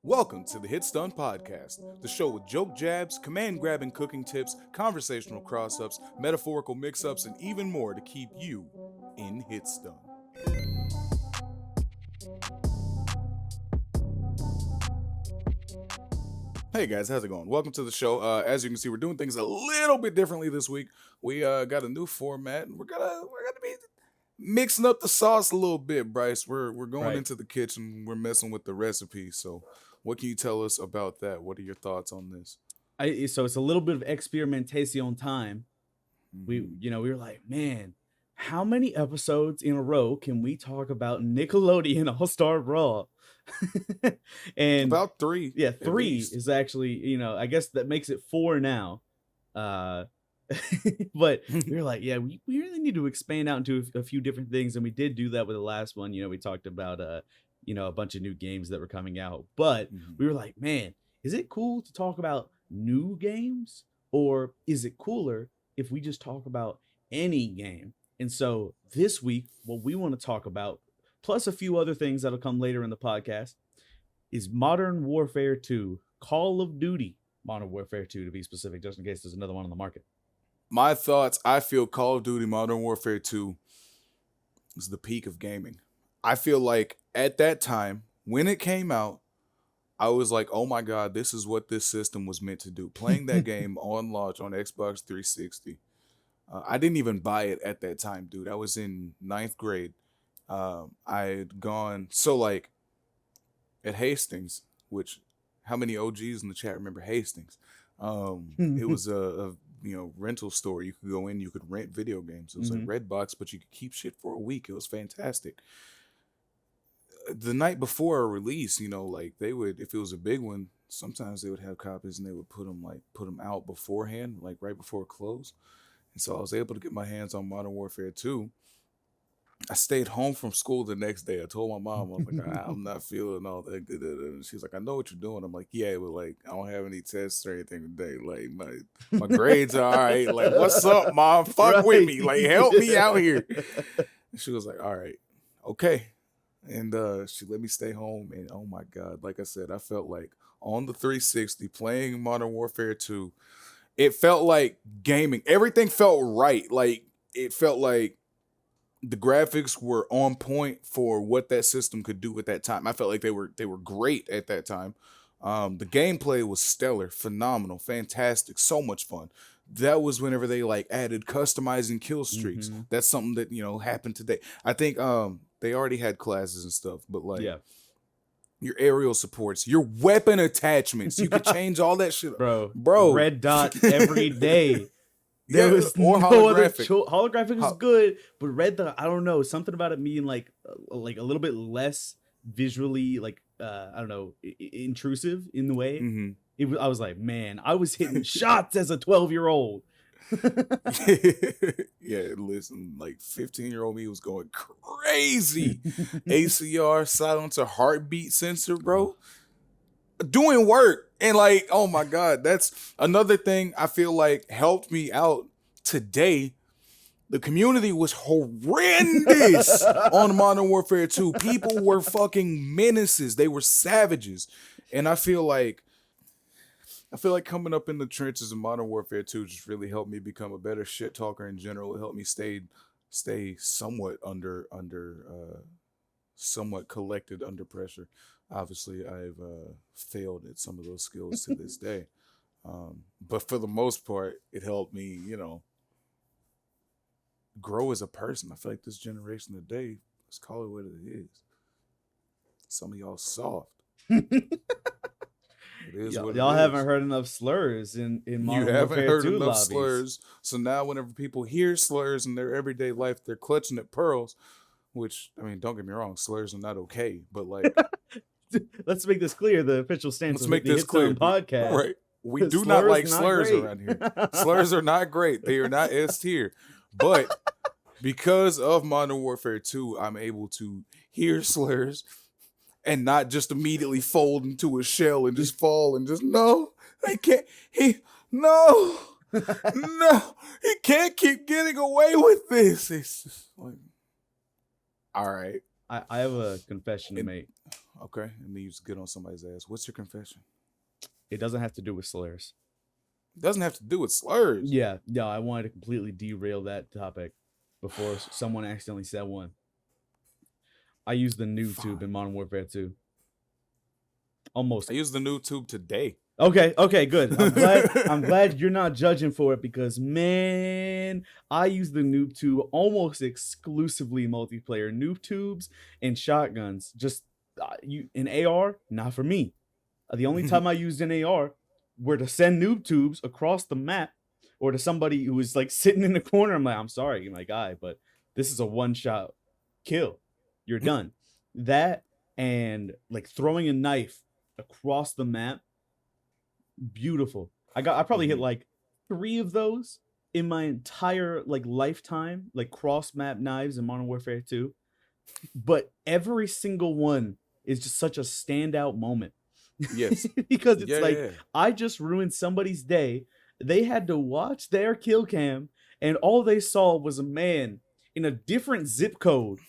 Welcome to the Hitstun Podcast, the show with joke jabs, command grabbing cooking tips, conversational cross ups, metaphorical mix ups, and even more to keep you in Hitstun. Hey guys, how's it going? Welcome to the show. As you can see, we're doing things a little bit differently this week. We got a new format, and we're gonna be mixing up the sauce a little bit, Bryce. We're going Right. into the kitchen. We're messing with the recipe. So, what can you tell us about that? What are your thoughts on this? So it's a little bit of experimentation time. Mhm. We were like, man, how many episodes in a row can we talk about Nickelodeon All-Star Brawl? And About three, yeah, at 3 least. is actually, I guess that makes it 4 now. But we were like, yeah, we really need to expand out into a few different things, and we did do that with the last one. We talked about a bunch of new games that were coming out, but Mhm. we were like, man, is it cool to talk about new games, or is it cooler if we just talk about any game? And so this week, what we want to talk about, plus a few other things that'll come later in the podcast, is Modern Warfare 2, Call of Duty Modern Warfare 2 to be specific, just in case there's another one on the market. My thoughts, I feel Call of Duty Modern Warfare 2 is the peak of gaming. I feel like at that time, when it came out, I was like, oh my God, this is what this system was meant to do. Playing that game on launch on Xbox 360. I didn't even buy it at that time, dude. I was in ninth grade. I had gone, so like at Hastings, which how many OGs in the chat remember Hastings? It was a rental store. You could go in, you could rent video games. It was like Redbox, but you could keep shit for a week. It was fantastic. The night before a release, like they would, if it was a big one, sometimes they would have copies and they would put them out beforehand, like right before close. And so I was able to get my hands on Modern Warfare 2. I stayed home from school the next day. I told my mom, I was like, I'm not feeling all that good. And she's like, I know what you're doing. I'm like, yeah, but like, I don't have any tests or anything today. Like, my grades are all right. Like, what's up, mom? Fuck with Right. me. Like, help me out here. And she was like, all right, okay. And she let me stay home. And oh my God, like I said, I felt like on the 360 playing Modern Warfare 2, it felt like gaming. Everything felt right. Like, it felt like the graphics were on point for what that system could do at that time. I felt like they were great at that time. The gameplay was stellar, phenomenal, fantastic, so much fun. That was whenever they like added customizing kill streaks. That's something that happened today. I think they already had classes and stuff, but like Yeah. your aerial supports, your weapon attachments, you could change all that shit, Bro. Red dot every day. There was or no other holographic. holographic was good, but red dot, I don't know, something about it being like a little bit less visually, like I don't know, intrusive in the way. Mm-hmm. I was like, man, I was hitting shots as a 12-year-old. Yeah, listen, like 15-year-old me was going crazy. ACR, silencer, heartbeat sensor, bro. Doing work. And like, oh my God, that's another thing I feel like helped me out today. The community was horrendous on Modern Warfare 2. People were fucking menaces. They were savages. And I feel like coming up in the trenches of Modern Warfare 2 just really helped me become a better shit talker in general. It helped me stay somewhat somewhat collected under pressure. Obviously, I've failed at some of those skills to this day. But for the most part, it helped me, grow as a person. I feel like this generation today, let's call it what it is. Some of y'all soft. It is what Y'all it haven't is. heard enough slurs in You Modern haven't Warfare heard 2 enough lobbies. slurs. So now whenever people hear slurs in their everyday life, they're clutching at pearls, which, I mean, don't get me wrong, slurs are not okay, but like, let's make this clear. The official stance let's of make the this clear. Hitstun podcast. Right. We do not Slurs like not slurs great. around here. Slurs are not great. They are not S tier. But because of Modern Warfare 2, I'm able to hear slurs and not just immediately fold into a shell and just fall and just, no, I can't. No, he can't keep getting away with this. It's just like, all right. I have a confession to make. Okay, and then you just get on somebody's ass. What's your confession? It doesn't have to do with slurs. It doesn't have to do with slurs. Yeah, no, I wanted to completely derail that topic before someone accidentally said one. I used the noob tube Fine. in Modern Warfare 2. Almost. I used the new tube today. Okay, good. I'm glad you're not judging for it because man, I use the noob tube almost exclusively multiplayer. Noob tubes and shotguns. Just you an AR, not for me. The only time I used an AR were to send noob tubes across the map or to somebody who was like sitting in the corner. I'm like, I'm sorry, my guy, but this is a one-shot kill. You're done. That and like throwing a knife across the map, beautiful. I probably hit like 3 of those in my entire like lifetime, like cross map knives in Modern Warfare 2. But every single one is just such a standout moment. Yes. Because it's Yeah, like yeah. I just ruined somebody's day. They had to watch their kill cam, and all they saw was a man in a different zip code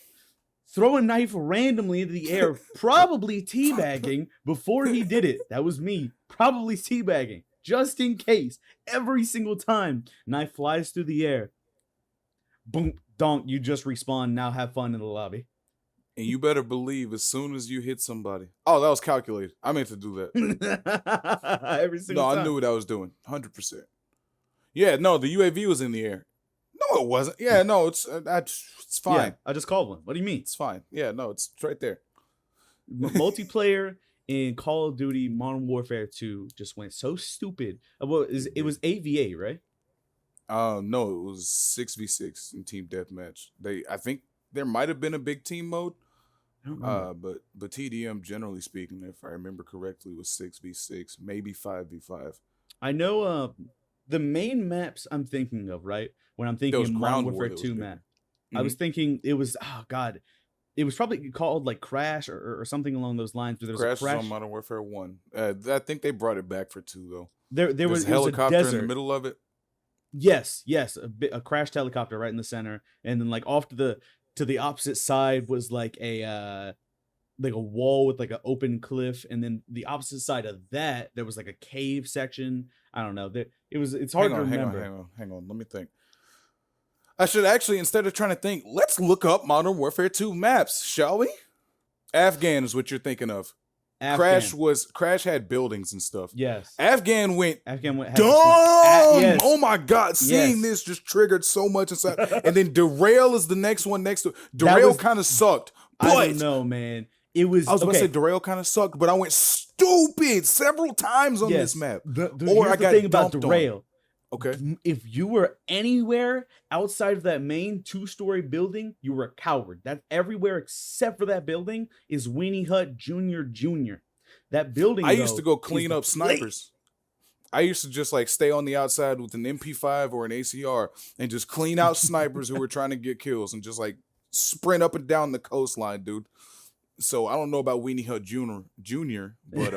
throw a knife randomly into the air, probably teabagging before he did it. That was me, probably teabagging, just in case. Every single time, knife flies through the air. Boom, donk, you just respawn. Now have fun in the lobby. And you better believe as soon as you hit somebody. Oh, that was calculated. I meant to do that. Every single No, I time. knew what I was doing. 100%. Yeah, no, the UAV was in the air. No, it wasn't. Yeah, no, it's fine. Yeah, I just called one. What do you mean? It's fine. Yeah, no, it's right there. Multiplayer in Call of Duty Modern Warfare 2 just went so stupid. Well, it was AVA, right? No, it was 6v6 in team deathmatch. I think there might have been a big team mode. I don't remember. But TDM, generally speaking, if I remember correctly, was 6v6, maybe 5v5. I know the main maps I'm thinking of, right? When I'm There thinking was of Modern ground war Warfare that was 2 big. map. I was thinking it was it was probably called like Crash or something along those lines. Where there was Crash a was crash. on Modern Warfare 1. I think they brought it back for 2 though. There There's was a it was a helicopter in desert. the middle of it. Yes, a crashed helicopter right in the center, and then like off to the opposite side was like a wall with like an open cliff, and then the opposite side of that there was like a cave section. I don't know. It's hard to remember. Hang on. Let me think. I should actually, instead of trying to think, let's look up Modern Warfare 2 maps, shall we? Afghan is what you're thinking of. Afghan. Crash had buildings and stuff. Yes. Afghan went Afghan went. dumb. Yes. Oh my god, seeing Yes. this just triggered so much inside. And then Derail is the next one next to it. Derail kind of sucked. But I don't know, man. It was. I was about to say Derail kind of sucked, but I went stupid several times on this map. Here's I the got thing about dumped on. Derail. Okay. If you were anywhere outside of that main 2-story building, you were a coward. That everywhere except for that building is Weenie Hut Jr. That building. I used to go clean up snipers. I used to just like stay on the outside with an MP5 or an ACR and just clean out snipers who were trying to get kills and just like sprint up and down the coastline, dude. So I don't know about Weenie Hut Jr., but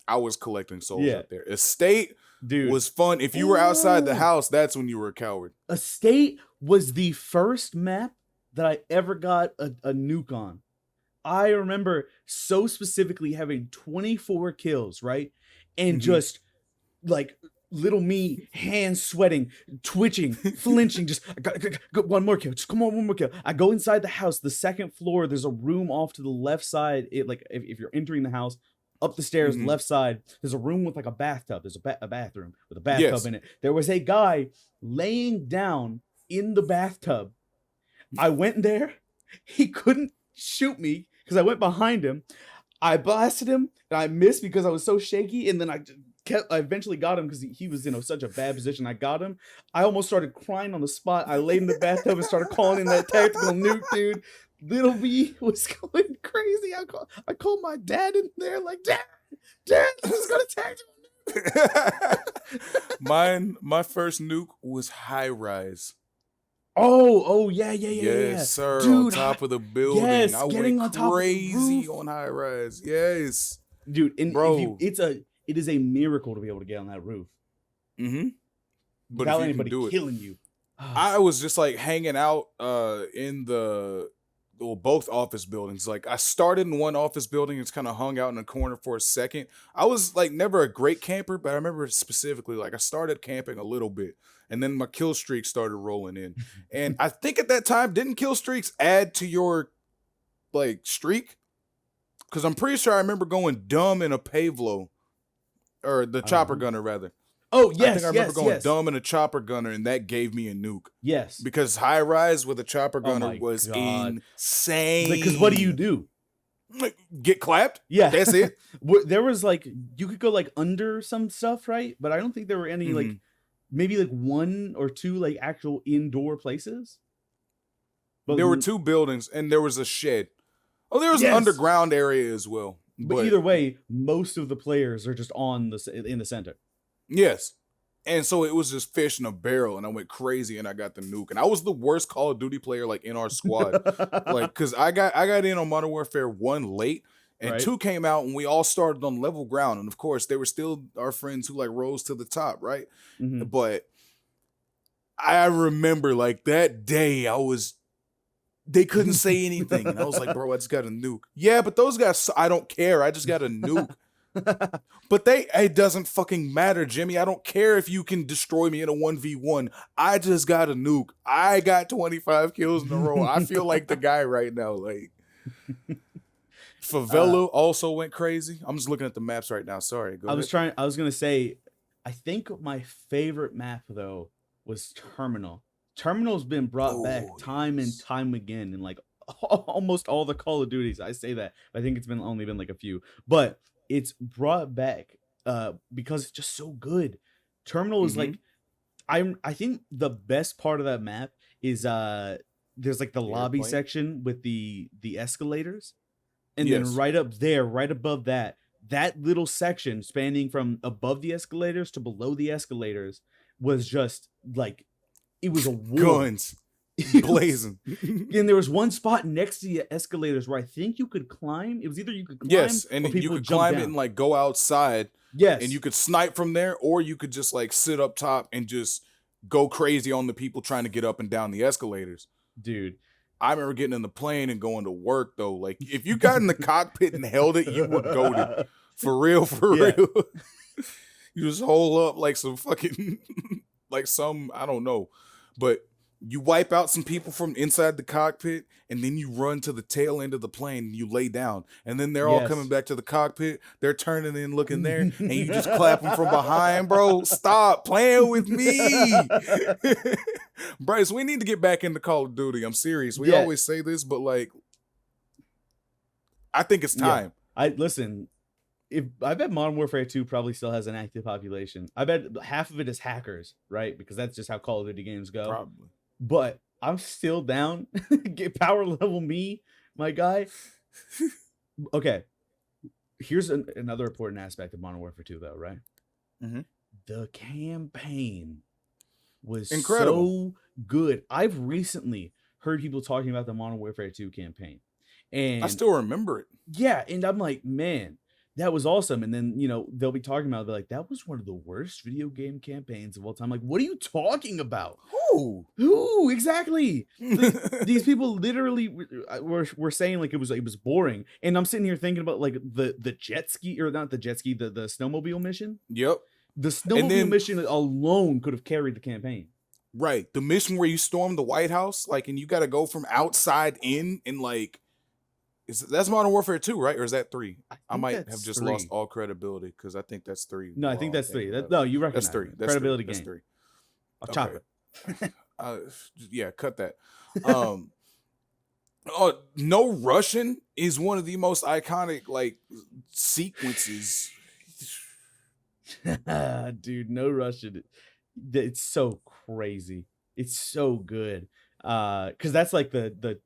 I was collecting souls out there. Estate, dude, was fun. If you were outside the house, that's when you were a coward. Estate was the first map that I ever got a nuke on. I remember so specifically having 24 kills, right? And just like little me, hands sweating, twitching, flinching, just I got one more kill. Just come on, one more kill. I go inside the house, the second floor, there's a room off to the left side. It like if you're entering the house, up the stairs, left side, there's a room with like a bathtub. There's a bathroom with a bathtub in it. There was a guy laying down in the bathtub. I went there. He couldn't shoot me because I went behind him. I blasted him and I missed because I was so shaky. And then I eventually got him because he was in such a bad position. I got him. I almost started crying on the spot. I laid in the bathtub and started calling in that tactical nuke, dude. Little B was going crazy. I called my dad in there like, Dad, who's gonna tactical nuke? My first nuke was high rise. Oh yeah. Yes, sir. Dude, on top of the building. Yes, I went crazy on high rise. Yes. Dude, and bro, it is a miracle to be able to get on that roof. Mm-hmm. But without anybody killing you. I was just like hanging out in the well, both office buildings. Like I started in one office building, it's kind of hung out in a corner for a second. I was like never a great camper, but I remember specifically like I started camping a little bit, and then my kill streak started rolling in. And I think at that time, didn't kill streaks add to your like streak? Because I'm pretty sure I remember going dumb in a Pavlo or the chopper Uh, gunner rather. oh I think I yes, remember yes, going yes, dumb in a chopper gunner, and that gave me a nuke. yes. Because high rise with a chopper Oh gunner my was god! Because what do you insane. do? Like, get clapped. Yeah, That's it. there was like you could go like under some stuff, right? But I don't think there were any like Mhm. maybe like one or two like actual indoor places. But There were two buildings, and there was a shed. Oh, there was an yes, underground area as well. but But either way, most of the players are just on in the center. yes. And so it was just fish in a barrel, and I went crazy, and I got the nuke. And I was the worst Call of Duty player like in our squad. Like, cause I got in on Modern Warfare 1 late, and Right? 2 came out, and we all started on level ground. And of course, they were still our friends who like rose to the top, right? Hmm. But I remember like that day, they couldn't say anything, and I was like, bro, I just got a nuke. Yeah, but those guys, I don't care. I just got a nuke. But it doesn't fucking matter, Jimmy. I don't care if you can destroy me in a 1v1. I just got a nuke. I got 25 kills in a row. I feel like the guy right now. Like, uh, Favela also went crazy. I'm just looking at the maps right now. Sorry, go ahead. I was gonna say, I think my favorite map though was Terminal. Terminal's been brought back Oh, time and yes. time again in like almost all the Call of Duties. I say that, but I think it's been only been like a few, but it's brought back because it's just so good. Terminal is Mm-hmm. like I think the best part of that map is there's like the The lobby airplane? section with the escalators, and then Yes. right up there, right above that, that little section spanning from above the escalators to below the escalators was just like it was a war. Guns It was, blazing. and there was one spot next to the escalators where I think you could climb. It was either you could climb Yes, and or you people would could jump climb it down. and like go outside, and you Yes, could snipe from there, or you could just like sit up top and just go crazy on the people trying to get up and down the escalators. dude. I remember getting in the plane and going to work though. Like if you got in the cockpit and held it, you were goaded. For real, for Yeah. real. You just hold up like some fucking like some, I don't know. But you wipe out some people from inside the cockpit, and then you run to the tail end of the plane and you lay down. And then they're all coming Yes. back to the cockpit. They're turning in looking there, and you just clap them from behind, bro. Stop playing with me. Bryce, we need to get back into Call of Duty. I'm serious. We Yeah, always say this, but like I think it's yeah. time. I listen. If I bet Modern Warfare 2 probably still has an active population. I bet half of it is hackers, right? Because that's just how Call of Duty games go. Probably. But I'm still down. Get power level me, my guy. Okay, here's another important aspect of Modern Warfare 2, though, right? Mhm. The campaign was Incredible. so good. I've recently heard people talking about the Modern Warfare 2 campaign. I And still remember it. yeah, and I'm like, man, that was awesome. And then, they'll be talking about, they're like, that was one of the worst video game campaigns of all time. Like, what are you talking about? Who? Who exactly? These people literally were saying like it was boring, and I'm sitting here thinking about like the jet ski, or not the jet ski, the snowmobile mission. Yep. The And snowmobile then mission alone could have carried the campaign. right, the mission where you storm the White House, like, and you got to go from outside in, and like, that's Modern Warfare 2, right? Or is that 3? I I think might have that's just lost three. all credibility because I think that's 3. No, I think While I'm that's three. thinking about it. No, you That's recognize 3. it. That's 3. Credibility That's game. 3. I'll chop Okay. it. Uh, yeah, cut that. Um, no Russian is one of the most iconic like sequences. Dude, no Russian. It's so crazy. It's so good. Because that's like the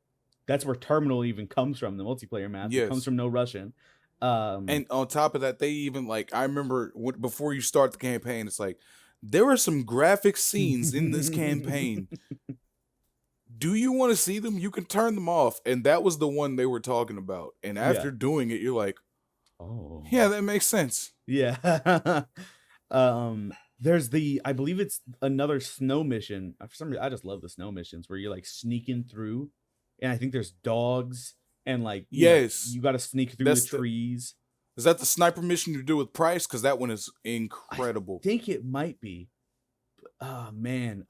that's where Terminal even comes from, the multiplayer maps. It comes Yes. from no Russian. And on top of that, they even like I remember before you start the campaign, it's like there were some graphic scenes in this campaign. Do you want to see them? You can turn them off. And that was the one they were talking about. And Yeah. after doing it, you're like, Oh. yeah, that makes sense. Yeah. There's I believe it's another snow mission. For some reason, I just love the snow missions where you're like sneaking through, and I think there's dogs, and like Yes, you got to sneak through the that's the. trees. Is that the sniper mission you do with Price? Because that one is I incredible. think it might be. Oh man.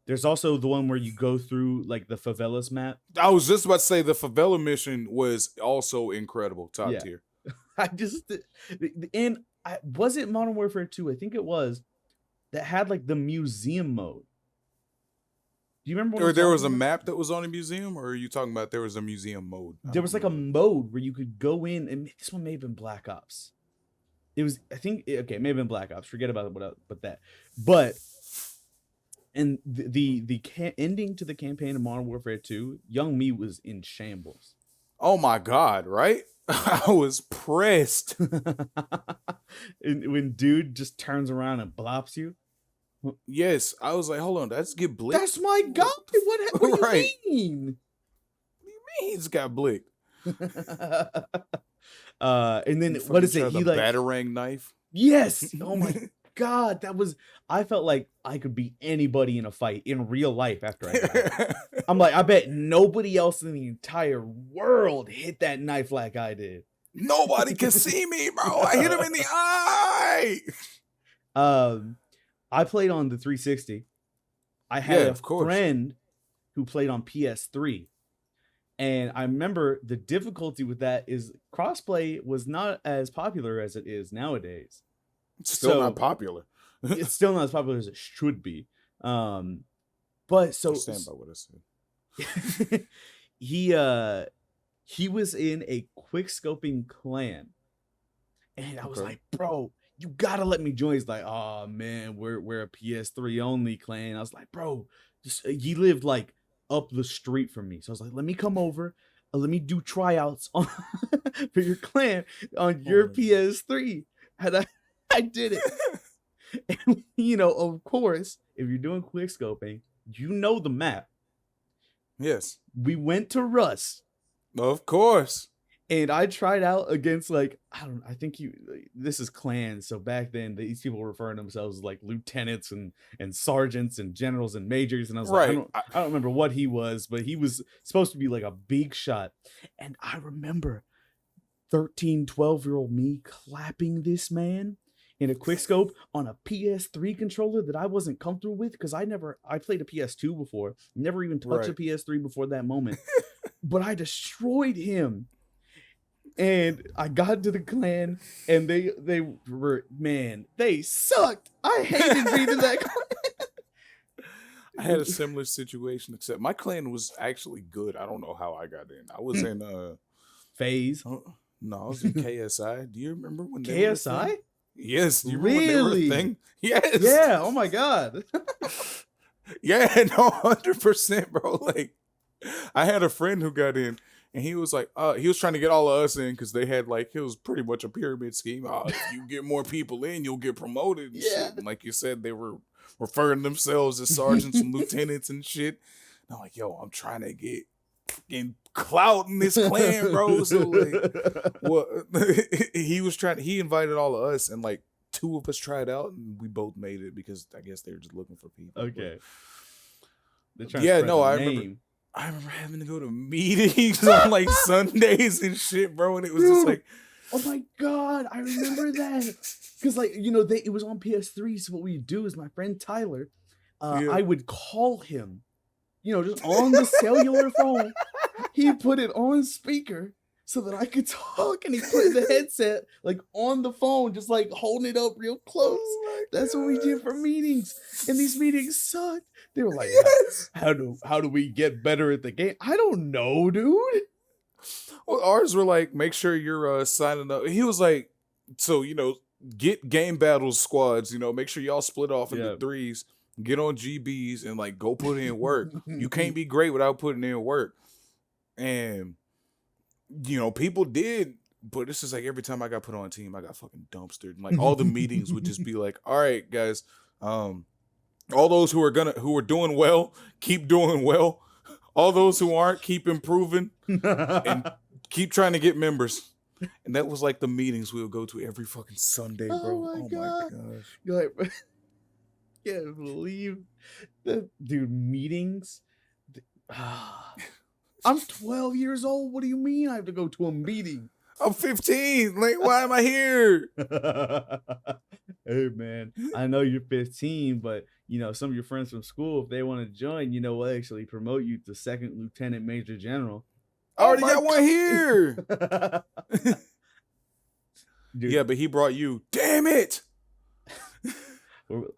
There's also the one where you go through like the favelas map. I was just about to say the favela mission was also incredible, top Yeah. tier. I just and I was it Modern Warfare 2? I think it was that had like the museum mode. Do you remember what Or I'm there was talking a about? map that was on a museum, or are you talking about there was a museum mode? I There don't was like a remember. mode where you could go in, and this one may have been Black Ops. It was, I think, okay, it may have been Black Ops. Forget about it, but that. But and ending to the campaign of Modern Warfare 2, young me was in shambles. Oh my god! Right? I was pressed. And when dude just turns around and blops you, Yes, I was like, hold on, that's get blicked. that's my guy. What do you Right. mean? He's got blicked. And then He what is fucking it? tried He the like batarang knife. yes. Oh my god, that was. I felt like I could beat anybody in a fight in real life after I died. I'm like, I bet nobody else in the entire world hit that knife like I did. Nobody can see me, bro. I hit him in the eye. I played on the 360. I had Yeah, a of course. friend who played on PS3. And I remember the difficulty with that is crossplay was not as popular as it is nowadays. It's still So- not popular. It's still not as popular as it should be. But so I stand by what I said. he was in a quick scoping clan, and I was Okay. like, bro, you gotta let me join. He's like, oh man, we're a PS3 only clan. I was like, bro, he lived like up the street from me, so I was like, let me come over, let me do tryouts on for your clan on your Oh. PS3, and I did it. And, you know, of course, if you're doing quick scoping, you know the map. Yes, We went to Rust, of course. and I tried out against like I think this is clans. So back then, these people were referring to themselves as like lieutenants and sergeants and generals and majors. And I was like, Right. I don't remember what he was, but he was supposed to be like a big shot. And I remember 13, 12-year-old me clapping this man in a quick scope on a PS3 controller that I wasn't comfortable with because I played a PS2 before, never even touched a Right. PS3 before that moment. But I destroyed him. And I got to the clan, and they were, man, they sucked. I hated being in that clan. I had a similar situation, except my clan was actually good. I don't know how I got in. I was in Phase. no, I was in KSI. Do you remember when they were a KSI? thing? Yes, do you remember when they were Really? a thing? Yes. Yeah, oh my god. Yeah, no, 100%, bro. Like, I had a friend who got in, and he was like, he was trying to get all of us in because they had like it was pretty much a pyramid scheme. If you get more people in, you'll get promoted. And Yeah. shit. And like you said, they were referring themselves as sergeants and lieutenants and shit. And I'm like, yo, I'm trying to get fucking clout in this clan, bro. So like, well, he invited all of us, and like 2 of us tried out, and we both made it because I guess they were just looking for people. Okay. They're But, trying to yeah, spread no, the I remember. name. I remember having to go to meetings on like Sundays and shit, bro. And it was just like, Oh my god, I remember that. Because like, you know, it was on PS3, so what we do is my friend Tyler, Yeah. I would call him, you know, just on the cellular phone. He put it on speaker so that I could talk, and he put the headset like on the phone, just like holding it up real close. oh That's what we did for meetings, and these meetings sucked. They were like, Yes. how do we get better at the game? I don't know, dude. Well, ours were like, make sure you're signing up. He was like, so, you know, get game battles squads, you know, make sure y'all split off into Yeah. 3s, get on GBs, and like go put in work. You can't be great without putting in work. And, you know, people did, but it's just like every time I got put on a team, I got fucking dumpstered. And like all the meetings would just be like, all right, guys, all those who are doing well, keep doing well. All those who aren't, keep improving and keep trying to get members. And that was like the meetings we would go to every fucking Sunday, bro. Oh my God. gosh. You're like, can't believe that, dude. Meetings. I'm 12 years old. What do you mean I have to go to a meeting? I'm 15. Like, why am I here? Hey, man, I know you're 15, but some of your friends from school, if they want to join, we'll actually promote you to second lieutenant major general. I already got one here. Dude, yeah, but he brought you. Damn it.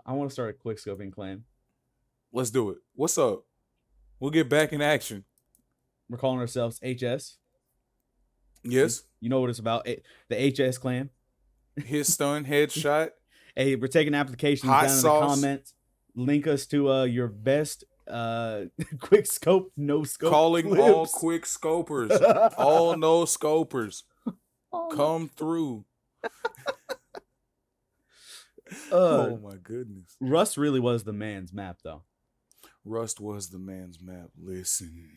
I want to start a quick scoping clan. Let's do it. What's up? We'll get back in action. We're calling ourselves HS. Yes. You know what it's about? The HS clan. Hitstun, headshot. Hey, we're taking applications Hot down sauce. in the comments. Link us to your best quick scope, no scope. Calling clips. all quick scopers. All no scopers. Come through. Oh my goodness. Rust really was the man's map, though. Rust was the man's map. Listen.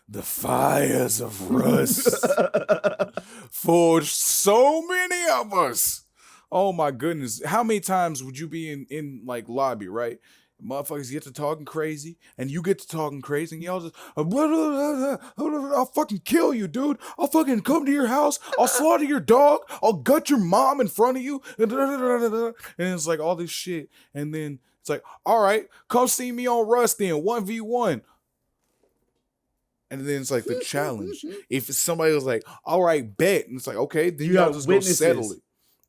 The fires of Rust forged so many of us. Oh my goodness. How many times would you be in like lobby, right? Motherfuckers get to talking crazy, and you get to talking crazy, and y'all just, I'll fucking kill you, dude. I'll fucking come to your house. I'll slaughter your dog. I'll gut your mom in front of you. And it's like all this shit. And then it's like, all right, come see me on Rust then, 1v1. And then it's like the challenge. If somebody was like, all right, bet. And it's like, okay, then y'all just witnesses. Go settle it.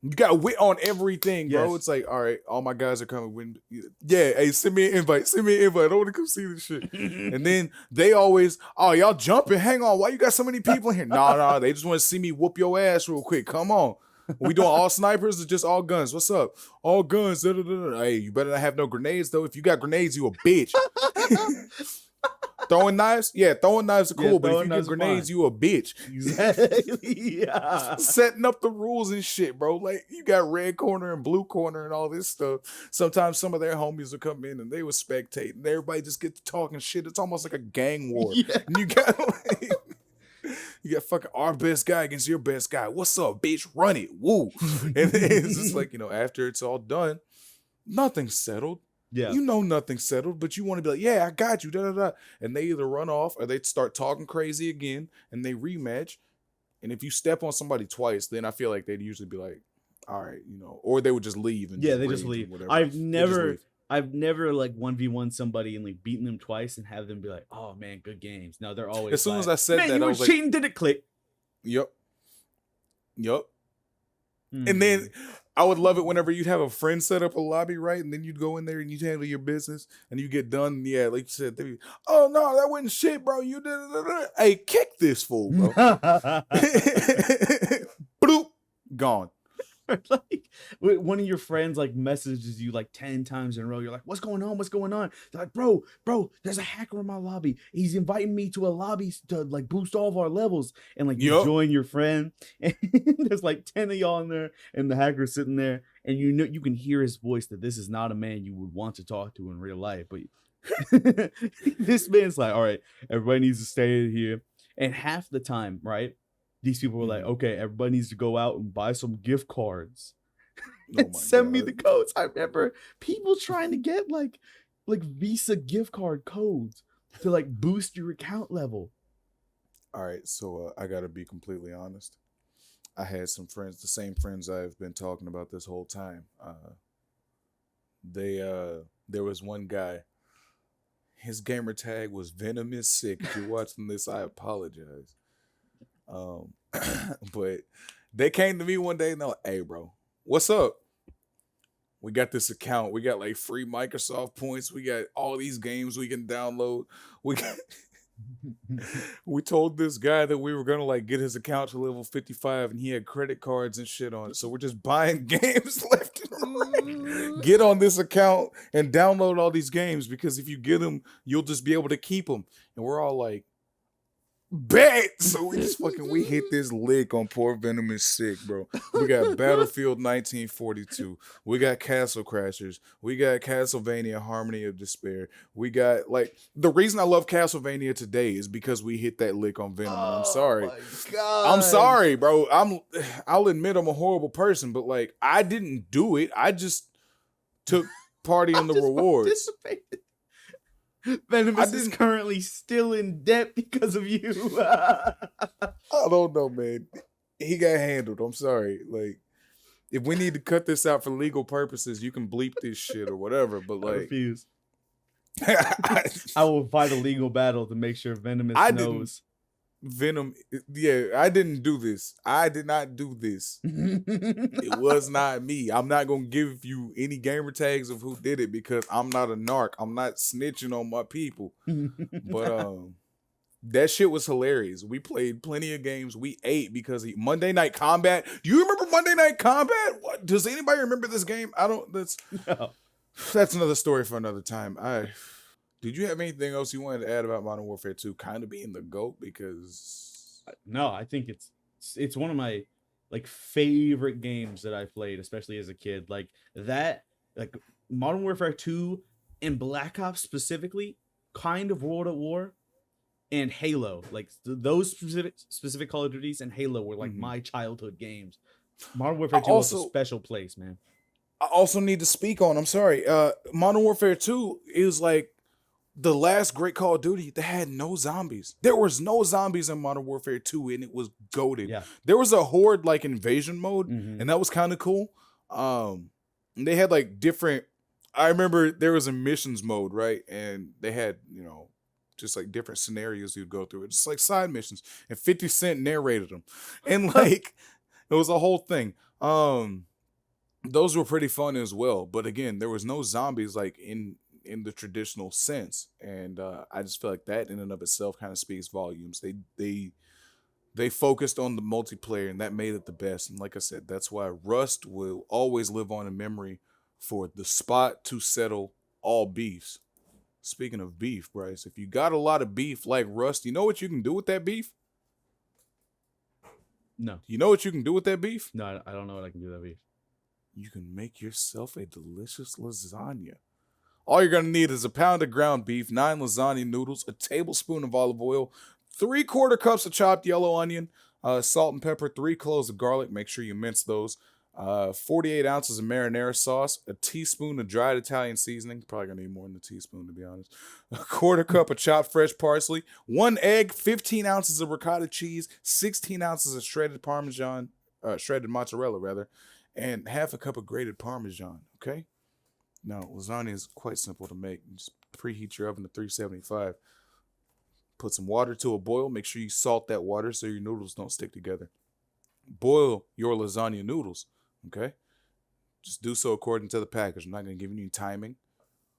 You got wit on everything, bro. Yes. It's like, all right, all my guys are coming. Yeah, hey, send me an invite. Send me an invite. I want to come see this shit. And then they always, oh, y'all jumping. Hang on. Why you got so many people in here? Nah. They just want to see me whoop your ass real quick. Come on. We doing all snipers or just all guns? What's up? All guns. Hey, you better not have no grenades, though. If you got grenades, you a bitch. Throwing knives? Yeah, throwing knives are cool, but if you get grenades, you a bitch. Exactly. Yeah. Setting up the rules and shit, bro. Like, you got red corner and blue corner and all this stuff. Sometimes some of their homies will come in and they will spectate, and everybody just get to talking shit. It's almost like a gang war. Yeah. And you got like, you got fucking our best guy against your best guy. What's up, bitch? Run it. Woo. And it's just like, after it's all done, nothing's settled. Yeah. Nothing's settled, but you want to be like, yeah, I got you, da-da-da. And they either run off or they start talking crazy again and they rematch. And if you step on somebody twice, then I feel like they'd usually be like, all right, or they would just leave. And they just leave. I've never like 1v1 somebody and like beaten them twice and have them be like, oh man, good games. No, they're always as soon as I said man, that, you I were was cheating, did it click? Yep. And then I would love it whenever you'd have a friend set up a lobby, right? And then you'd go in there and you'd handle your business and you get done. And yeah, like you said, they'd be, oh no, that wasn't shit, bro. You did it. Hey, kick this fool, bro. Bloop, gone. Like one of your friends like messages you like 10 times in a row. You're like, what's going on? They're like, bro, there's a hacker in my lobby. He's inviting me to a lobby to like boost all of our levels. And like you join your friend and there's like 10 of y'all in there and the hacker's sitting there and you can hear his voice that this is not a man you would want to talk to in real life. But this man's like, all right, everybody needs to stay here. And half the time, right? These people were like, okay, everybody needs to go out and buy some gift cards and send me the codes. I remember people trying to get like Visa gift card codes to like boost your account level. All right, so I got to be completely honest. I had some friends, the same friends I've been talking about this whole time. There was one guy. His gamer tag was Venomous Sick. If you're watching this, I apologize. But they came to me one day and they're like, hey bro, what's up? We got this account. We got like free Microsoft points. We got all these games we can download. We told this guy that we were gonna like get his account to level 55 and he had credit cards and shit on it. So we're just buying games left and right. Get on this account and download all these games because if you get them, you'll just be able to keep them. And we're all like, bet. So we hit this lick on poor Venomous Sick, bro. We got Battlefield 1942. We got Castle Crashers. We got Castlevania Harmony of Despair. We got like the reason I love Castlevania today is because we hit that lick on Venom. I'm sorry. My God. I'm sorry, bro. I'll admit I'm a horrible person, but like I didn't do it. I just took part in the reward. I Venomous is didn't. currently still in debt because of you. I don't know, man. He got handled. I'm sorry. Like, if we need to cut this out for legal purposes, you can bleep this shit or whatever. But I like, refuse. I, I will fight a legal battle to make sure Venomous I didn't. knows. Venom. Yeah, I didn't do this. I did not do this. It was not me. I'm not gonna give you any gamer tags of who did it because I'm not a narc. I'm not snitching on my people. But that shit was hilarious. We played plenty of games. We ate because Monday Night Combat. Do you remember Monday Night Combat? What does anybody remember this game? I don't. No. That's another story for another time. Did you have anything else you wanted to add about Modern Warfare 2 kind of being the GOAT? Because No, I think it's one of my like favorite games that I played, especially as a kid. Like that, like Modern Warfare 2 and Black Ops specifically, kind of World at War and Halo. Like those specific Call of Duties and Halo were like my childhood games. Modern Warfare 2 was a special place, man. I also need to speak on, I'm sorry, Modern Warfare 2 is like the last great Call of Duty that had no zombies. There was no zombies in Modern Warfare 2 and it was goated. Yeah. There was a horde like invasion mode Mhm. and that was kind of cool. And they had like different, I remember there was a missions mode, right? And they had, just like different scenarios you'd go through. It's like side missions and 50 Cent narrated them. And like it was a whole thing. Those were pretty fun as well. But again, there was no zombies like in the traditional sense, and I just feel like that in and of itself kind of speaks volumes. They focused on the multiplayer, and that made it the best. And like I said, that's why Rust will always live on in memory for the spot to settle all beefs. Speaking of beef, Bryce, if you got a lot of beef like Rust, you know what you can do with that beef? No. You know what you can do with that beef? No, I don't know what I can do with that beef. You can make yourself a delicious lasagna. All you're going to need is a pound of ground beef, 9 lasagna noodles, a tablespoon of olive oil, 3/4 cups of chopped yellow onion, salt and pepper, 3 cloves of garlic. Make sure you mince those. 48 ounces of marinara sauce, a teaspoon of dried Italian seasoning. Probably going to need more than a teaspoon, to be honest. A 1/4 cup of chopped fresh parsley, 1 egg, 15 ounces of ricotta cheese, 16 ounces of shredded mozzarella, rather, and 1/2 cup of grated Parmesan, okay? Now, lasagna is quite simple to make. You just preheat your oven to 375. Put some water to a boil. Make sure you salt that water so your noodles don't stick together. Boil your lasagna noodles, okay? Just do so according to the package. I'm not going to give you any timing.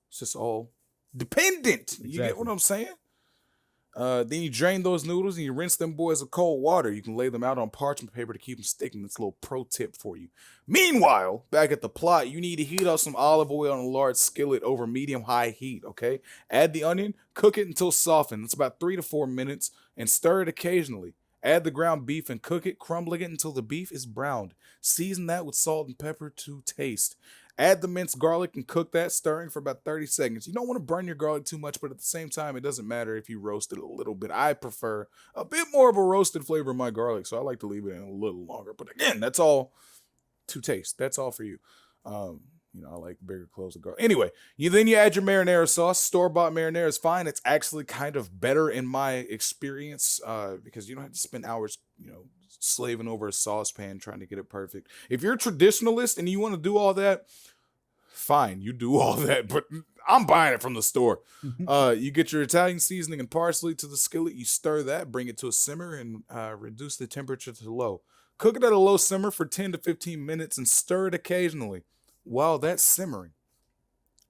It's just all dependent. Exactly. You get what I'm saying? Then you drain those noodles and you rinse them boys with cold water. You can lay them out on parchment paper to keep them sticking. That's a little pro tip for you. Meanwhile, back at the plot, you need to heat up some olive oil in a large skillet over medium-high heat, okay? Add the onion, cook it until softened. It's about 3 to 4 minutes, and stir it occasionally. Add the ground beef and cook it, crumbling it until the beef is browned. Season that with salt and pepper to taste. Add the minced garlic and cook that, stirring for about 30 seconds. You don't want to burn your garlic too much, but at the same time, it doesn't matter if you roast it a little bit. I prefer a bit more of a roasted flavor in my garlic, so I like to leave it in a little longer. But again, that's all to taste. That's all for you. I like bigger cloves of garlic. Anyway, then you add your marinara sauce. Store-bought marinara is fine. It's actually kind of better in my experience because you don't have to spend hours, slaving over a saucepan trying to get it perfect. If you're a traditionalist and you want to do all that, fine, you do all that, but I'm buying it from the store. You get your Italian seasoning and parsley to the skillet. You stir that, bring it to a simmer, and reduce the temperature to low. Cook it at a low simmer for 10 to 15 minutes and stir it occasionally. While that's simmering,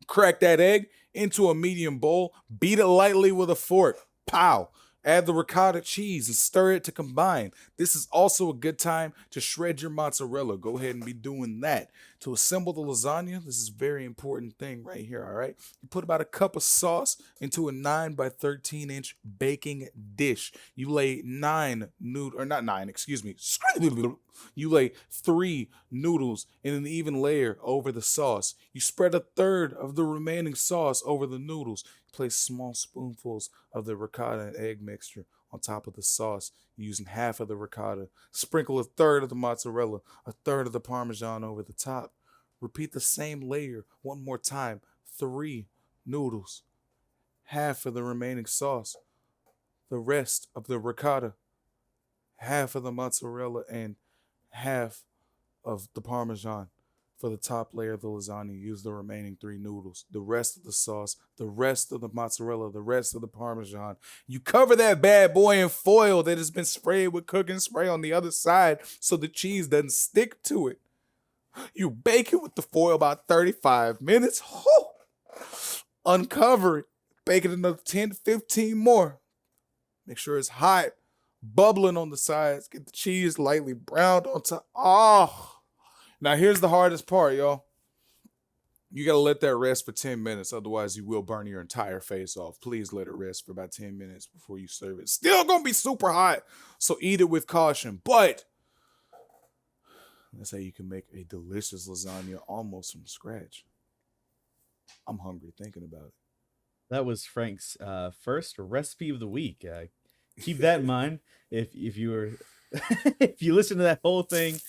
crack that egg into a medium bowl. Beat it lightly with a fork. Pow! Add the ricotta cheese and stir it to combine. This is also a good time to shred your mozzarella. Go ahead and be doing that. To assemble the lasagna, this is a very important thing right here, all right? You put about a cup of sauce into a 9 by 13 inch baking dish. You lay you lay 3 noodles in an even layer over the sauce. You spread 1/3 of the remaining sauce over the noodles. Place small spoonfuls of the ricotta and egg mixture on top of the sauce, using 1/2 of the ricotta. Sprinkle 1/3 of the mozzarella, 1/3 of the Parmesan over the top. Repeat the same layer one more time. 3 noodles. half of the remaining sauce, the rest of the ricotta, half of the mozzarella, and half of the parmesan. For the top layer of the lasagna, use the remaining three noodles, the rest of the sauce, the rest of the mozzarella, the rest of the parmesan. You cover that bad boy in foil that has been sprayed with cooking spray on the other side so the cheese doesn't stick to it. You bake it with the foil about 35 minutes. Whew. Uncover it. Bake it another 10 to 15 more. Make sure it's hot, bubbling on the sides. Get the cheese lightly browned on top. Oh. Now here's the hardest part, y'all. You gotta let that rest for 10 minutes, otherwise you will burn your entire face off. Please let it rest for about 10 minutes before you serve it. Still gonna be super hot, so eat it with caution. But that's how you can make a delicious lasagna almost from scratch. I'm hungry thinking about That was Frank's first recipe of the week. Keep that in mind if you were if you listen to that whole thing.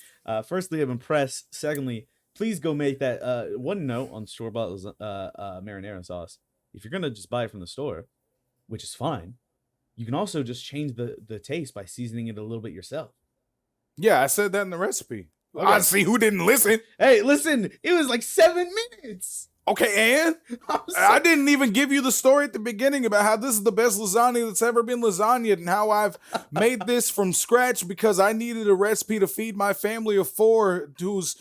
Firstly, I'm impressed. Secondly, please go make that. One note on store-bought marinara sauce. If you're gonna just buy it from the store, which is fine, you can also just change the taste by seasoning it a little bit yourself. it. Yeah, I said that in the recipe. Okay. I see who didn't listen. Hey, listen, it was like 7 minutes. Okay, and I didn't even give you the story at the beginning about how this is the best lasagna that's ever been lasagna and how I've made this from scratch because I needed a recipe to feed my family of 4 who's,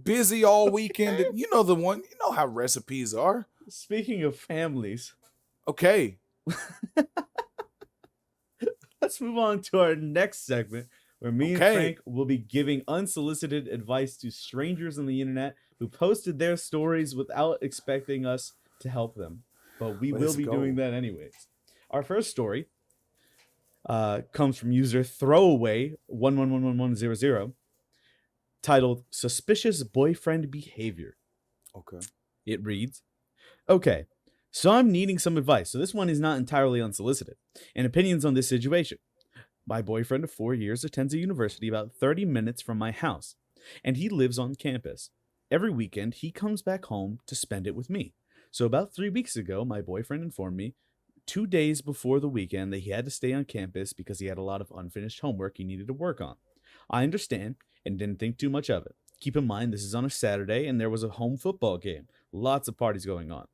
busy all weekend. And you know the one, you know how recipes are. Speaking of families, Okay. let's move on to our next segment where me and Okay. Frank will be giving unsolicited advice to strangers on the internet who posted their stories without expecting us to help them. But we will Let's be go. doing that anyways. Our first story comes from user throwaway111100 titled Suspicious Boyfriend Behavior. Okay. It reads, okay, so I'm needing some advice. So this one is not entirely unsolicited. And opinions on this situation. My boyfriend of 4 years attends a university about 30 minutes from my house, and he lives on campus. Every weekend, he comes back home to spend it with me. So about 3 weeks ago, my boyfriend informed me 2 days before the weekend that he had to stay on campus because he had a lot of unfinished homework he needed to work on. I understand and didn't think too much of it. Keep in mind, this is on a Saturday and there was a home football game. Lots of parties going on.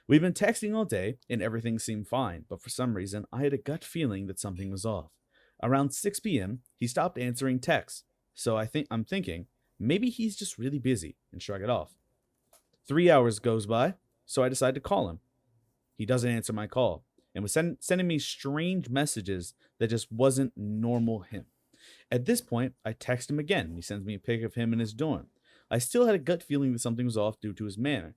We've been texting all day and everything seemed fine, but for some reason, I had a gut feeling that something was off. Around 6 p.m., he stopped answering texts. So I'm thinking, maybe he's just really busy and shrug it off. 3 hours goes by, so I decide to call him. He doesn't answer my call and was sending me strange messages that just wasn't normal him. At this point, I text him again and he sends me a pic of him in his dorm. I still had a gut feeling that something was off due to his manner.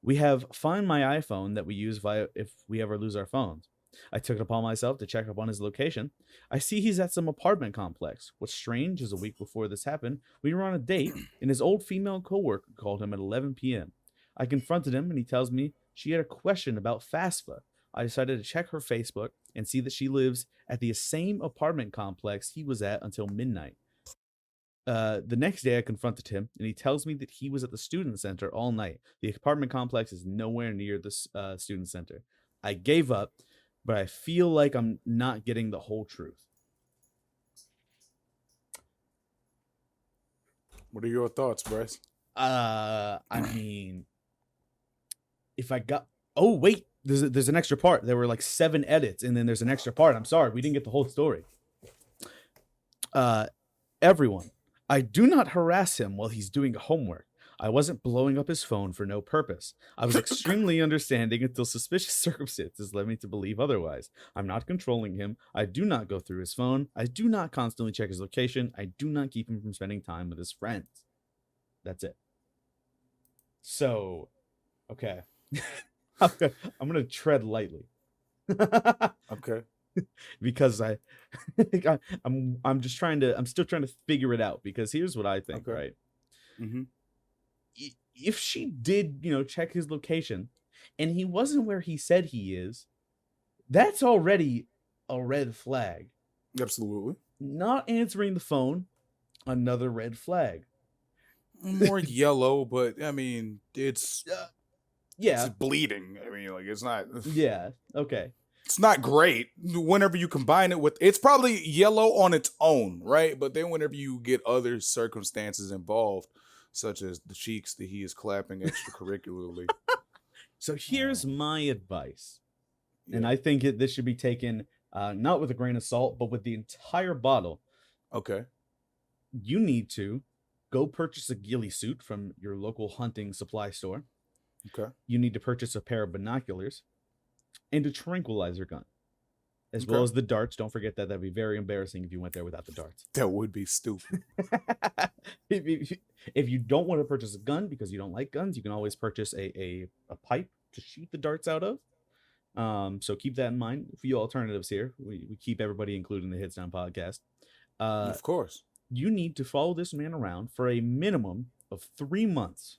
We have Find My iPhone that we use if we ever lose our phones. I took it upon myself to check up on his location. I see he's at some apartment complex. What's strange is a week before this happened, we were on a date, and his old female coworker called him at 11 p.m. I confronted him, and he tells me she had a question about FAFSA. I decided to check her Facebook and see that she lives at the same apartment complex he was at until midnight. The next day, I confronted him, and he tells me that he was at the student center all night. The apartment complex is nowhere near the student center. I gave up, but I feel like I'm not getting the whole truth. What are your thoughts, Bryce? I mean, if I got... Oh, wait, there's an extra part. There were like 7 edits, and then there's an extra part. I'm sorry, we didn't get the whole story. Everyone, I do not harass him while he's doing homework. I wasn't blowing up his phone for no purpose. I was extremely understanding until suspicious circumstances led me to believe otherwise. I'm not controlling him. I do not go through his phone. I do not constantly check his location. I do not keep him from spending time with his friends. That's it. So, okay. I'm going to tread lightly. Okay. Because I'm still trying to figure it out, because here's what I think, right? Mm-hmm. If she did, check his location and he wasn't where he said he is, that's already a red flag. Absolutely. Not answering the phone, another red flag. More yellow, but I mean, it's It's Yeah. bleeding. I mean, like Yeah. Okay. it's not great. Whenever you combine it with, it's probably yellow on its own, right? But then whenever you get other circumstances involved, such as the cheeks that he is clapping extracurricularly. So here's my advice, and Yeah. I think this should be taken not with a grain of salt, but with the entire bottle. Okay. You need to go purchase a ghillie suit from your local hunting supply store. Okay. You need to purchase a pair of binoculars and a tranquilizer gun, as Okay. well as the darts. Don't forget that. That'd be very embarrassing if you went there without the darts. That would be stupid. If you don't want to purchase a gun because you don't like guns, you can always purchase a pipe to shoot the darts out of. So keep that in mind. A few alternatives here. We keep everybody included in the Hitstun podcast. Of course. You need to follow this man around for a minimum of 3 months.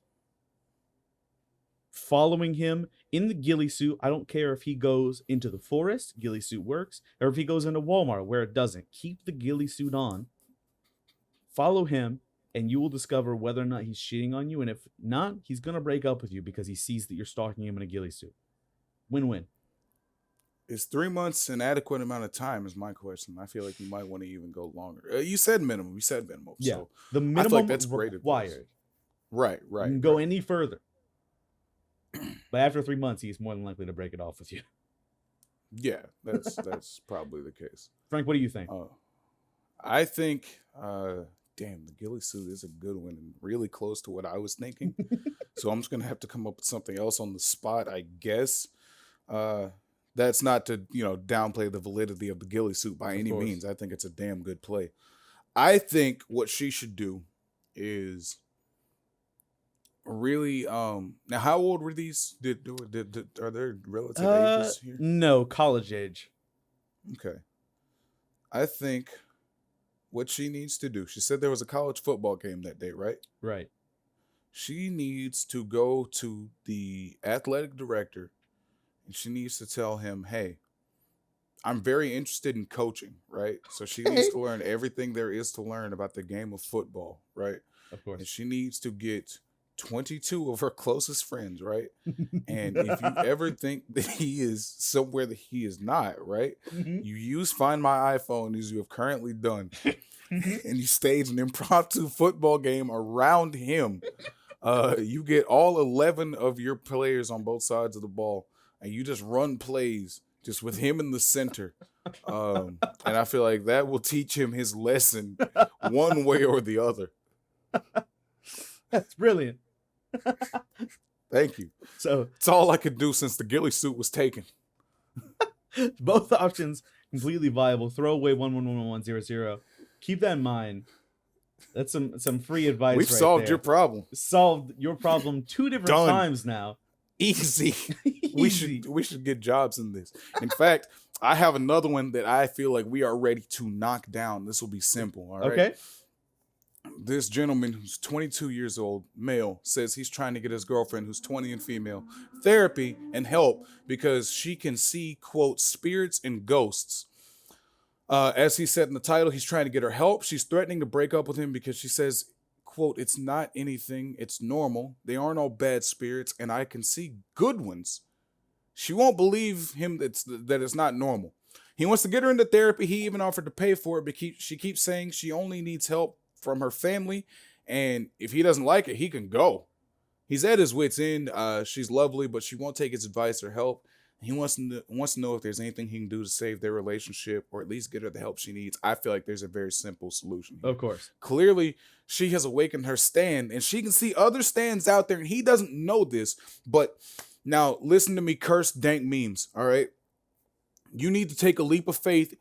Following him in the ghillie suit. I don't care if he goes into the forest, ghillie suit works, or if he goes into Walmart where it doesn't. Keep the ghillie suit on. Follow him, and you will discover whether or not he's cheating on you. And if not, he's going to break up with you because he sees that you're stalking him in a ghillie suit. Win-win. Is 3 months an adequate amount of time? Is my question. I feel like you might want to even go longer. You said minimum. You said minimum. Yeah, So the I feel minimum like that's great advice. required. Right. You can go any further. But after 3 months, he's more than likely to break it off with you. Yeah, that's probably the case. Frank, what do you think? I think, damn, the ghillie suit is a good one and really close to what I was thinking. So I'm just gonna have to come up with something else on the spot, I guess. That's not to downplay the validity of the ghillie suit by any means. I think it's a damn good play. I think what she should do is really now how old were these? Are there relative ages here? No, college age. Okay. I think what she needs to do, she said there was a college football game that day, right? Right. She needs to go to the athletic director and she needs to tell him, hey, I'm very interested in coaching, right? So she needs to learn everything there is to learn about the game of football, right? Of course. And she needs to get 22 of her closest friends, right? And if you ever think that he is somewhere that he is not, right? You use Find My iPhone as you have currently done, and you stage an impromptu football game around him. You get all 11 of your players on both sides of the ball, and you just run plays just with him in the center. And I feel like that will teach him his lesson one way or the other. That's brilliant. Thank you. So it's all I could do since the ghillie suit was taken. Both options completely viable. Throw away 111100. Keep that in mind. That's some free advice. We've right solved there. your problem. Solved your problem 2 different times now. Easy. We should get jobs in this. In fact, I have another one that I feel like we are ready to knock down. This will be simple. All right. Okay. This gentleman who's 22 years old, male, says he's trying to get his girlfriend, who's 20 and female, therapy and help because she can see, quote, spirits and ghosts. As he said in the title, he's trying to get her help. She's threatening to break up with him because she says, quote, it's not anything. It's normal. They aren't all bad spirits, and I can see good ones. She won't believe him that it's not normal. He wants to get her into therapy. He even offered to pay for it, but she keeps saying she only needs help from her family, and if he doesn't like it, he can go. He's at his wit's end. She's lovely, but she won't take his advice or help. He wants to know if there's anything he can do to save their relationship or at least get her the help she needs. I feel like there's a very simple solution here. Of course. Clearly, she has awakened her stand, and she can see other stands out there, and he doesn't know this. But now, listen to me, cursed dank memes, all right? You need to take a leap of faith.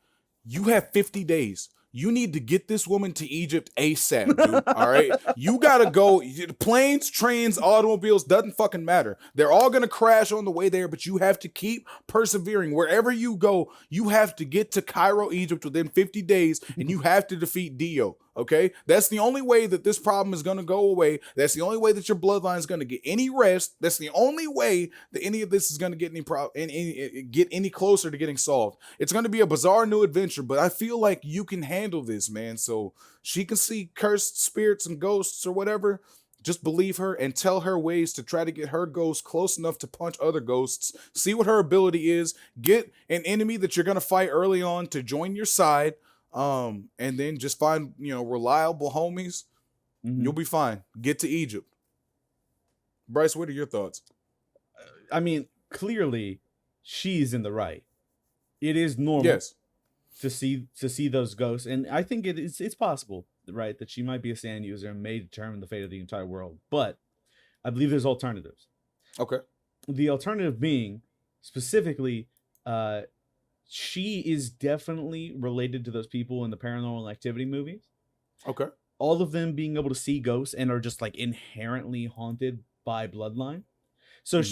You have 50 days. You need to get this woman to Egypt ASAP, dude. All right? You gotta go. Planes, trains, automobiles, doesn't fucking matter. They're all gonna crash on the way there, but you have to keep persevering. Wherever you go, you have to get to Cairo, Egypt within 50 days, and you have to defeat Dio. Okay? That's the only way that this problem is gonna go away. That's the only way that your bloodline is gonna get any rest. That's the only way that any of this is gonna get any closer to getting solved. It's gonna be a bizarre new adventure, but I feel like you can handle this, man. So she can see cursed spirits and ghosts or whatever. Just believe her and tell her ways to try to get her ghost close enough to punch other ghosts. See what her ability is. Get an enemy that you're gonna fight early on to join your side. And then just find, reliable homies. You'll be fine. Get to Egypt. Bryce, what are your thoughts? I mean, clearly, she's in the right. It is normal Yes. to see those ghosts, and I think it's possible, right, that she might be a sand user and may determine the fate of the entire world. But I believe there's alternatives. Okay. The alternative being specifically, she is definitely related to those people in the Paranormal Activity movies. Okay. All of them being able to see ghosts and are just like inherently haunted by bloodline. So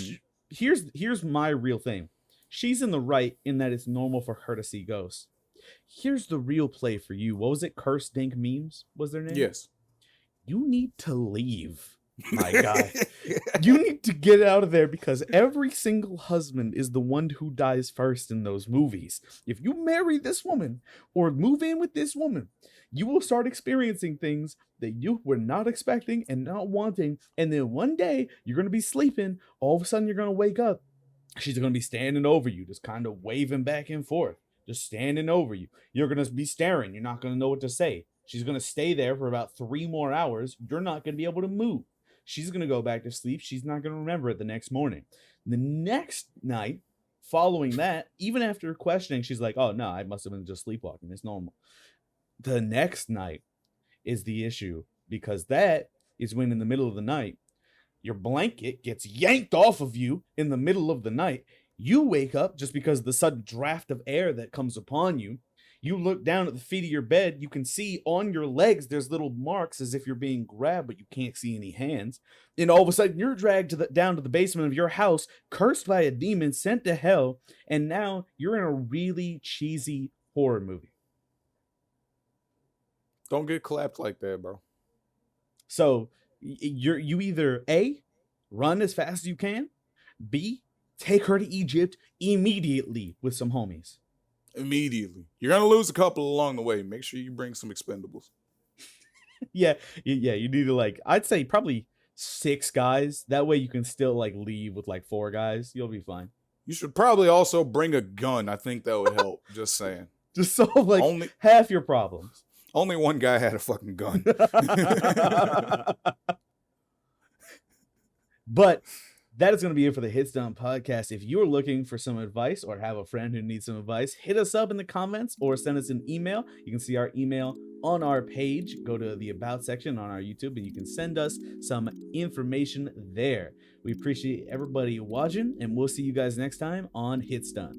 here's my real thing. She's in the right in that it's normal for her to see ghosts. Here's the real play for you. What was it? Cursed Dink Memes was their name? Yes. You need to leave, my guy. You need to get out of there because every single husband is the one who dies first in those movies. If you marry this woman or move in with this woman, you will start experiencing things that you were not expecting and not wanting. And then one day you're going to be sleeping. All of a sudden you're going to wake up. She's going to be standing over you, just kind of waving back and forth, just standing over you. You're going to be staring. You're not going to know what to say. She's going to stay there for about 3 more hours. You're not going to be able to move. She's going to go back to sleep. She's not going to remember it the next morning. The next night, following that, even after questioning, she's like, oh, no, I must have been just sleepwalking. It's normal. The next night is the issue because that is when in the middle of the night, your blanket gets yanked off of you in the middle of the night. You wake up just because of the sudden draft of air that comes upon you. You look down at the feet of your bed. You can see on your legs there's little marks as if you're being grabbed, but you can't see any hands. And all of a sudden, you're dragged down to the basement of your house, cursed by a demon, sent to hell, and now you're in a really cheesy horror movie. Don't get clapped like that, bro. So you either A, run as fast as you can, B, take her to Egypt immediately with some homies. Immediately. You're going to lose a couple along the way. Make sure you bring some expendables. Yeah, you need to I'd say probably 6 guys. That way you can still leave with 4 guys. You'll be fine. You should probably also bring a gun. I think that would help. Just saying. Just solve half your problems. Only one guy had a fucking gun. But that is going to be it for the Hitstun podcast. If you're looking for some advice or have a friend who needs some advice, hit us up in the comments or send us an email. You can see our email on our page. Go to the About section on our YouTube and you can send us some information there. We appreciate everybody watching and we'll see you guys next time on Hitstun.